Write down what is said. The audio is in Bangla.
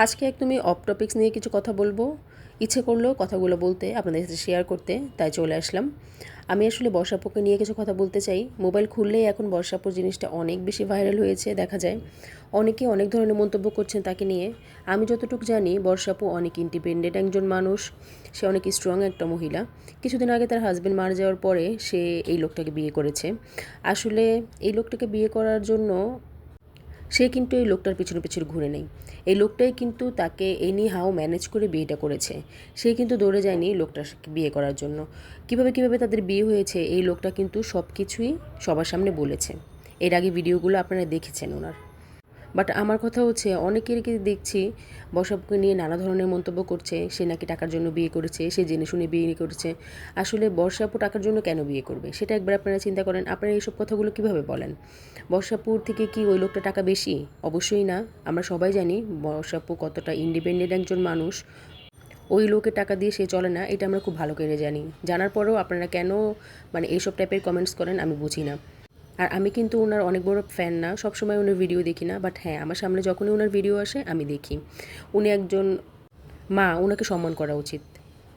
আজকে একদমই অফ টপিকস নিয়ে কিছু কথা বলবো। ইচ্ছে করলো কথাগুলো বলতে, আপনাদের সাথে শেয়ার করতে, তাই চলে আসলাম। আমি আসলে বর্ষাপুকে নিয়ে কিছু কথা বলতে চাই। মোবাইল খুললেই এখন বর্ষাপুর জিনিসটা অনেক বেশি ভাইরাল হয়েছে, দেখা যায় অনেকে অনেক ধরনের মন্তব্য করছেন তাকে নিয়ে। আমি যতটুকু জানি বর্ষাপু অনেক ইন্ডিপেন্ডেন্ট একজন মানুষ, সে অনেক স্ট্রং একটা মহিলা। কিছুদিন আগে তার হাজব্যান্ড মারা যাওয়ার পরে সে এই লোকটাকে বিয়ে করেছে। আসলে এই লোকটাকে বিয়ে করার জন্য সে কিন্তু এই লোকটার পিছনে পিছনে ঘুরে নেই। এই লোকটাই কিন্তু তাকে এনি হাউ ম্যানেজ করে বিয়েটা করেছে। সে কিন্তু দৌড়ে যায়নি লোকটার বিয়ে করার জন্য। কিভাবে তাদের বিয়ে হয়েছে এই লোকটা কিন্তু সব কিছুই সবার সামনে বলেছে। এর আগে ভিডিওগুলো আপনারা দেখেছেন ওনার। বাট আমার কথা হচ্ছে অনেকেরকে দেখছি বর্ষাপুকে নিয়ে নানা ধরনের মন্তব্য করছে, সে নাকি টাকার জন্য বিয়ে করেছে, সে জেনে শুনে বিয়ে করেছে। আসলে বর্ষাপু টাকার জন্য কেন বিয়ে করবে সেটা একবার আপনারা চিন্তা করেন। আপনারা এইসব কথাগুলো কিভাবে বলেন? বর্ষাপুর থেকে কি ওই লোকটা টাকা বেশি? অবশ্যই না। আমরা সবাই জানি বর্ষাপু কতটা ইন্ডিপেন্ডেন্ট একজন মানুষ। ওই লোকের টাকা দিয়ে সে চলে না, এটা আমরা খুব ভালো করে জানি। জানার পরেও আপনারা কেন এইসব টাইপের কমেন্টস করেন আমি বুঝি না। আর আমি কিন্তু ওনার অনেক বড় ফ্যান না, সবসময় ওনার ভিডিও দেখি না, বাট হ্যাঁ আমার সামনে যখনই ওনার ভিডিও আসে আমি দেখি। উনি একজন মা, ওনাকে সম্মান করা উচিত।